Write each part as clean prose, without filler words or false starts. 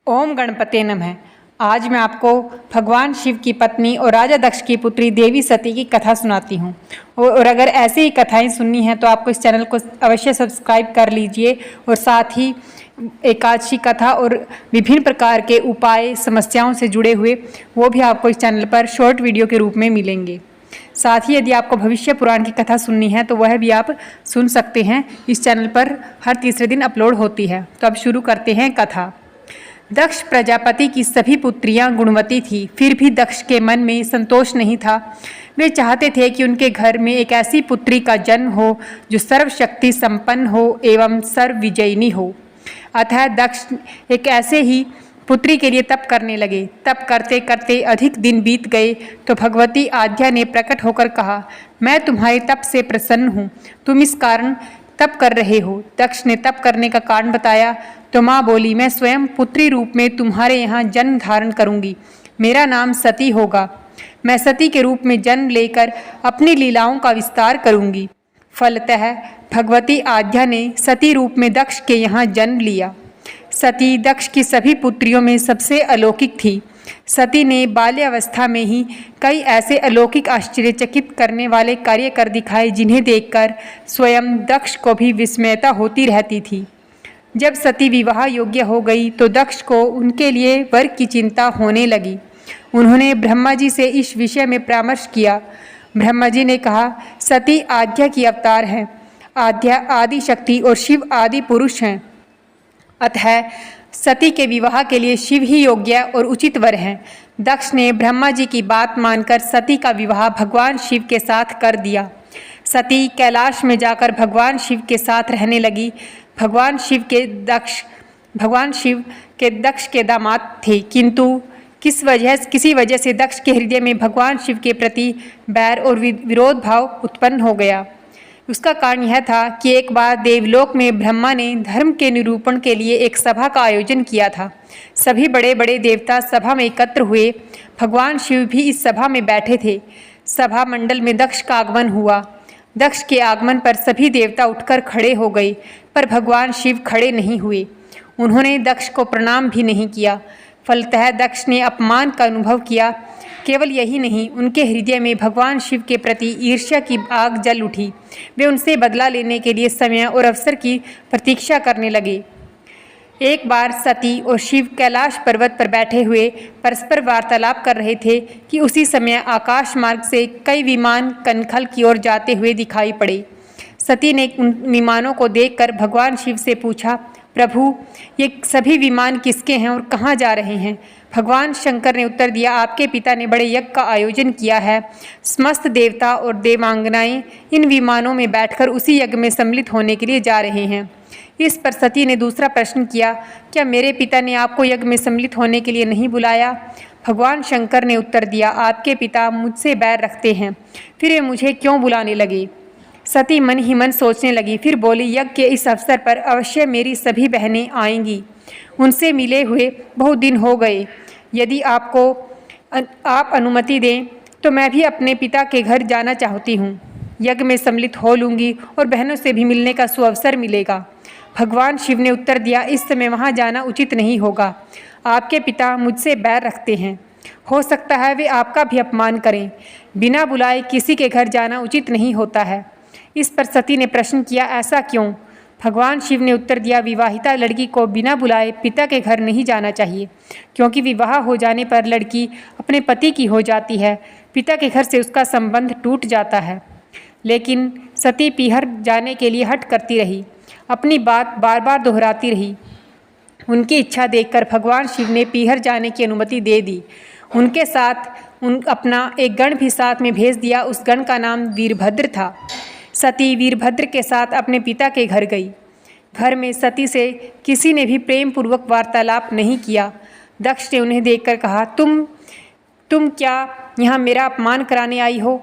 ओम गणपते नमः। आज मैं आपको भगवान शिव की पत्नी और राजा दक्ष की पुत्री देवी सती की कथा सुनाती हूँ। और अगर ऐसे ही कथाएं सुननी हैं तो आपको इस चैनल को अवश्य सब्सक्राइब कर लीजिए और साथ ही एकादशी कथा और विभिन्न प्रकार के उपाय समस्याओं से जुड़े हुए वो भी आपको इस चैनल पर शॉर्ट वीडियो के रूप में मिलेंगे। साथ ही यदि आपको भविष्य पुराण की कथा सुननी है तो वह भी आप सुन सकते हैं। इस चैनल पर हर तीसरे दिन अपलोड होती है। तो अब शुरू करते हैं कथा। दक्ष प्रजापति की सभी पुत्रियां गुणवती थी, फिर भी दक्ष के मन में संतोष नहीं था। वे चाहते थे कि उनके घर में एक ऐसी पुत्री का जन्म हो जो सर्वशक्ति संपन्न हो एवं सर्वविजयिनी हो। अतः दक्ष एक ऐसे ही पुत्री के लिए तप करने लगे। तप करते करते अधिक दिन बीत गए तो भगवती आद्या ने प्रकट होकर कहा, मैं तुम्हारे तप से प्रसन्न हूँ, तुम इस कारण तप कर रहे हो। दक्ष ने तप करने का कारण बताया तो माँ बोली, मैं स्वयं पुत्री रूप में तुम्हारे यहाँ जन्म धारण करूँगी। मेरा नाम सती होगा। मैं सती के रूप में जन्म लेकर अपनी लीलाओं का विस्तार करूँगी। फलतः भगवती आद्या ने सती रूप में दक्ष के यहाँ जन्म लिया। सती दक्ष की सभी पुत्रियों में सबसे अलौकिक थी। सती ने बाल्यावस्था में ही कई ऐसे अलौकिक आश्चर्यचकित करने वाले कार्य कर दिखाए जिन्हें देखकर स्वयं दक्ष को भी विस्मयता होती रहती थी। जब सती विवाह योग्य हो गई तो दक्ष को उनके लिए वर की चिंता होने लगी। उन्होंने ब्रह्मा जी से इस विषय में परामर्श किया। ब्रह्मा जी ने कहा, सती आद्या की अवतार है। आद्या आदि शक्ति और शिव आदि पुरुष हैं। अतः सती के विवाह के लिए शिव ही योग्य और उचित वर हैं। दक्ष ने ब्रह्मा जी की बात मानकर सती का विवाह भगवान शिव के साथ कर दिया। सती कैलाश में जाकर भगवान शिव के साथ रहने लगी। भगवान शिव के दक्ष के दामाद थे, किंतु किसी वजह से दक्ष के हृदय में भगवान शिव के प्रति बैर और विरोध भाव उत्पन्न हो गया। उसका कारण यह था कि एक बार देवलोक में ब्रह्मा ने धर्म के निरूपण के लिए एक सभा का आयोजन किया था। सभी बड़े बड़े देवता सभा में एकत्र हुए। भगवान शिव भी इस सभा में बैठे थे। सभा मंडल में दक्ष का आगमन हुआ। दक्ष के आगमन पर सभी देवता उठकर खड़े हो गए, पर भगवान शिव खड़े नहीं हुए। उन्होंने दक्ष को प्रणाम भी नहीं किया। फलतः दक्ष ने अपमान का अनुभव किया। केवल यही नहीं, उनके हृदय में भगवान शिव के प्रति ईर्ष्या की आग जल उठी। वे उनसे बदला लेने के लिए समय और अवसर की प्रतीक्षा करने लगे। एक बार सती और शिव कैलाश पर्वत पर बैठे हुए परस्पर वार्तालाप कर रहे थे कि उसी समय आकाश मार्ग से कई विमान कनखल की ओर जाते हुए दिखाई पड़े। सती ने उन विमानों को देखकर भगवान शिव से पूछा, प्रभु, ये सभी विमान किसके हैं और कहाँ जा रहे हैं? भगवान शंकर ने उत्तर दिया, आपके पिता ने बड़े यज्ञ का आयोजन किया है। समस्त देवता और देवांगनाएं इन विमानों में बैठकर उसी यज्ञ में सम्मिलित होने के लिए जा रहे हैं। इस पर सती ने दूसरा प्रश्न किया, क्या मेरे पिता ने आपको यज्ञ में सम्मिलित होने के लिए नहीं बुलाया? भगवान शंकर ने उत्तर दिया, आपके पिता मुझसे बैर रखते हैं, फिर वे मुझे क्यों बुलाने लगे? सती मन ही मन सोचने लगी, फिर बोली, यज्ञ के इस अवसर पर अवश्य मेरी सभी बहनें आएंगी। उनसे मिले हुए बहुत दिन हो गए। यदि आप अनुमति दें तो मैं भी अपने पिता के घर जाना चाहती हूँ। यज्ञ में सम्मिलित हो लूँगी और बहनों से भी मिलने का सुअवसर मिलेगा। भगवान शिव ने उत्तर दिया, इस समय वहाँ जाना उचित नहीं होगा। आपके पिता मुझसे बैर रखते हैं। हो सकता है वे आपका भी अपमान करें। बिना बुलाए किसी के घर जाना उचित नहीं होता है। इस पर सती ने प्रश्न किया, ऐसा क्यों? भगवान शिव ने उत्तर दिया, विवाहिता लड़की को बिना बुलाए पिता के घर नहीं जाना चाहिए, क्योंकि विवाह हो जाने पर लड़की अपने पति की हो जाती है। पिता के घर से उसका संबंध टूट जाता है। लेकिन सती पीहर जाने के लिए हठ करती रही, अपनी बात बार बार दोहराती रही। उनकी इच्छा देखकर भगवान शिव ने पीहर जाने की अनुमति दे दी। उनके साथ अपना एक गण भी साथ में भेज दिया। उस गण का नाम वीरभद्र था। सती वीरभद्र के साथ अपने पिता के घर गई। घर में सती से किसी ने भी प्रेम पूर्वक वार्तालाप नहीं किया। दक्ष ने उन्हें देखकर कहा, तुम क्या यहाँ मेरा अपमान कराने आई हो?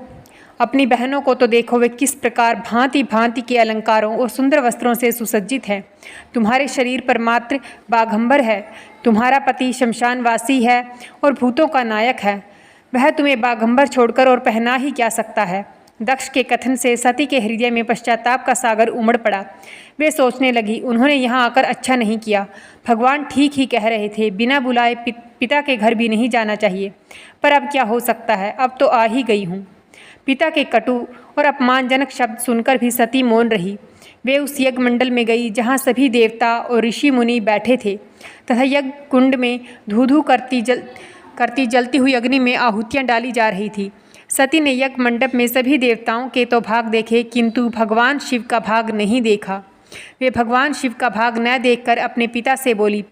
अपनी बहनों को तो देखो, वे किस प्रकार भांति भांति के अलंकारों और सुंदर वस्त्रों से सुसज्जित हैं। तुम्हारे शरीर पर मात्र बाघंबर है। तुम्हारा पति शमशानवासी है और भूतों का नायक है। वह तुम्हें बाघंबर छोड़कर और पहना ही क्या सकता है? दक्ष के कथन से सती के हृदय में पश्चाताप का सागर उमड़ पड़ा। वे सोचने लगी, उन्होंने यहाँ आकर अच्छा नहीं किया। भगवान ठीक ही कह रहे थे, बिना बुलाए पिता के घर भी नहीं जाना चाहिए। पर अब क्या हो सकता है, अब तो आ ही गई हूँ। पिता के कटु और अपमानजनक शब्द सुनकर भी सती मौन रही। वे उस यज्ञ मंडल में गई जहाँ सभी देवता और ऋषि मुनि बैठे थे तथा यज्ञ कुंड में धू धू करती जलती हुई अग्नि में आहुतियाँ डाली जा रही थी। सती ने यज्ञ मंडप में सभी देवताओं के तो भाग देखे, किंतु भगवान शिव का भाग नहीं देखा। वे भगवान शिव का भाग न देखकर अपने पिता से बोली,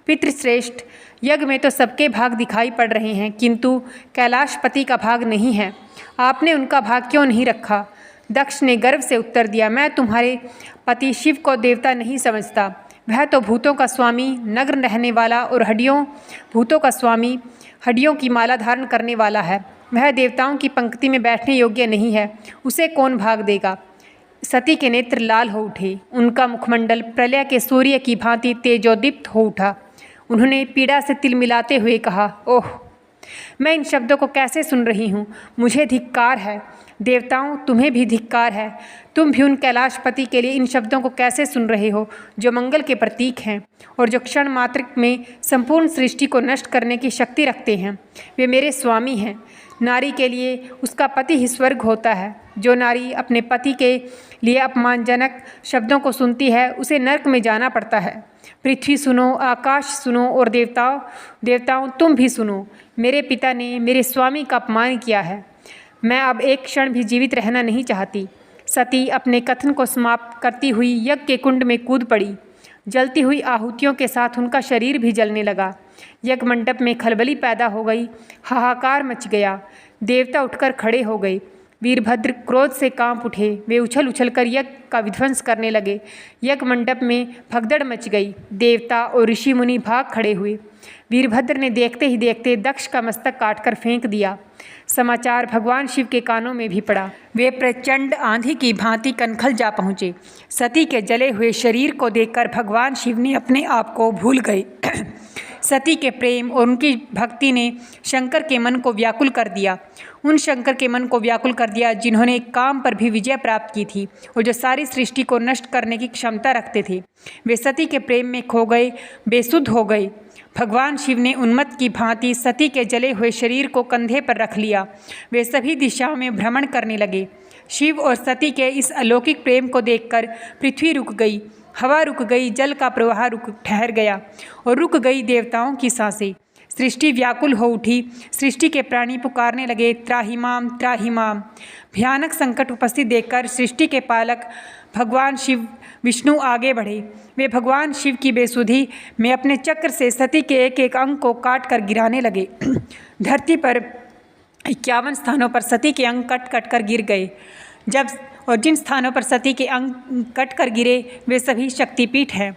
पितृश्रेष्ठ, यज्ञ में तो सबके भाग दिखाई पड़ रहे हैं, किंतु कैलाशपति का भाग नहीं है। आपने उनका भाग क्यों नहीं रखा? दक्ष ने गर्व से उत्तर दिया, मैं तुम्हारे पति शिव को देवता नहीं समझता। वह तो भूतों का स्वामी, नग्न रहने वाला और भूतों का स्वामी, हड्डियों की माला धारण करने वाला है। वह देवताओं की पंक्ति में बैठने योग्य नहीं है, उसे कौन भाग देगा? सती के नेत्र लाल हो उठे। उनका मुखमंडल प्रलय के सूर्य की भांति तेजोदीप्त हो उठा। उन्होंने पीड़ा से तिल मिलाते हुए कहा, ओह, मैं इन शब्दों को कैसे सुन रही हूँ। मुझे धिक्कार है। देवताओं, तुम्हें भी धिक्कार है। तुम भी उन कैलाशपति के लिए इन शब्दों को कैसे सुन रहे हो, जो मंगल के प्रतीक हैं और जो क्षण मात्र में संपूर्ण सृष्टि को नष्ट करने की शक्ति रखते हैं। वे मेरे स्वामी हैं। नारी के लिए उसका पति ही स्वर्ग होता है। जो नारी अपने पति के लिए अपमानजनक शब्दों को सुनती है, उसे नरक में जाना पड़ता है। पृथ्वी सुनो, आकाश सुनो और देवताओं तुम भी सुनो। मेरे पिता ने मेरे स्वामी का अपमान किया है। मैं अब एक क्षण भी जीवित रहना नहीं चाहती। सती अपने कथन को समाप्त करती हुई यज्ञ के कुंड में कूद पड़ी। जलती हुई आहुतियों के साथ उनका शरीर भी जलने लगा। यज्ञ मंडप में खलबली पैदा हो गई। हाहाकार मच गया। देवता उठकर खड़े हो गए। वीरभद्र क्रोध से कांप उठे। वे उछल उछल कर यज्ञ का विध्वंस करने लगे। यज्ञ मंडप में भगदड़ मच गई। देवता और ऋषि मुनि भाग खड़े हुए। वीरभद्र ने देखते ही देखते दक्ष का मस्तक काटकर फेंक दिया। समाचार भगवान शिव के कानों में भी पड़ा। वे प्रचंड आंधी की भांति कनखल जा पहुँचे। सती के जले हुए शरीर को देखकर भगवान शिव ने अपने आप को भूल गए। सती के प्रेम और उनकी भक्ति ने शंकर के मन को व्याकुल कर दिया। उन शंकर के मन को व्याकुल कर दिया जिन्होंने काम पर भी विजय प्राप्त की थी और जो सारी सृष्टि को नष्ट करने की क्षमता रखते थे। वे सती के प्रेम में खो गए, बेसुध हो गए। भगवान शिव ने उन्मत्त की भांति सती के जले हुए शरीर को कंधे पर रख लिया। वे सभी दिशाओं में भ्रमण करने लगे। शिव और सती के इस अलौकिक प्रेम को देखकर पृथ्वी रुक गई, हवा रुक गई, जल का प्रवाह ठहर गया और रुक गई देवताओं की सांसें। सृष्टि व्याकुल हो उठी। सृष्टि के प्राणी पुकारने लगे, त्राहिमाम त्राहिमाम। भयानक संकट उपस्थित देखकर सृष्टि के पालक भगवान शिव विष्णु आगे बढ़े। वे भगवान शिव की बेसुधी में अपने चक्र से सती के एक एक अंग को काट कर गिराने लगे। धरती पर 51 स्थानों पर सती के अंग कट कट कर गिर गए। जिन स्थानों पर सती के अंग कट कर गिरे वे सभी शक्तिपीठ हैं।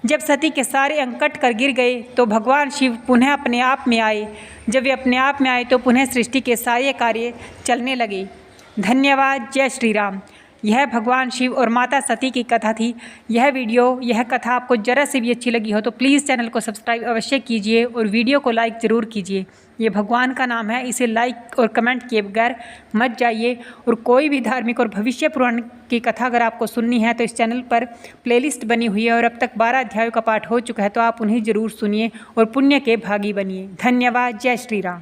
जब सती के सारे अंग कट कर गिर गए तो भगवान शिव पुनः अपने आप में आए। जब वे अपने आप में आए तो पुनः सृष्टि के सारे कार्य चलने लगे। धन्यवाद। जय श्री राम। यह भगवान शिव और माता सती की कथा थी। यह कथा आपको ज़रा से भी अच्छी लगी हो तो प्लीज़ चैनल को सब्सक्राइब अवश्य कीजिए और वीडियो को लाइक ज़रूर कीजिए। ये भगवान का नाम है, इसे लाइक और कमेंट किए बगैर मत जाइए। और कोई भी धार्मिक और भविष्य पुराण की कथा अगर आपको सुननी है तो इस चैनल पर प्लेलिस्ट बनी हुई है और अब तक 12 अध्यायों का पाठ हो चुका है, तो आप उन्हें ज़रूर सुनिए और पुण्य के भागी बनिए। धन्यवाद। जय श्री राम।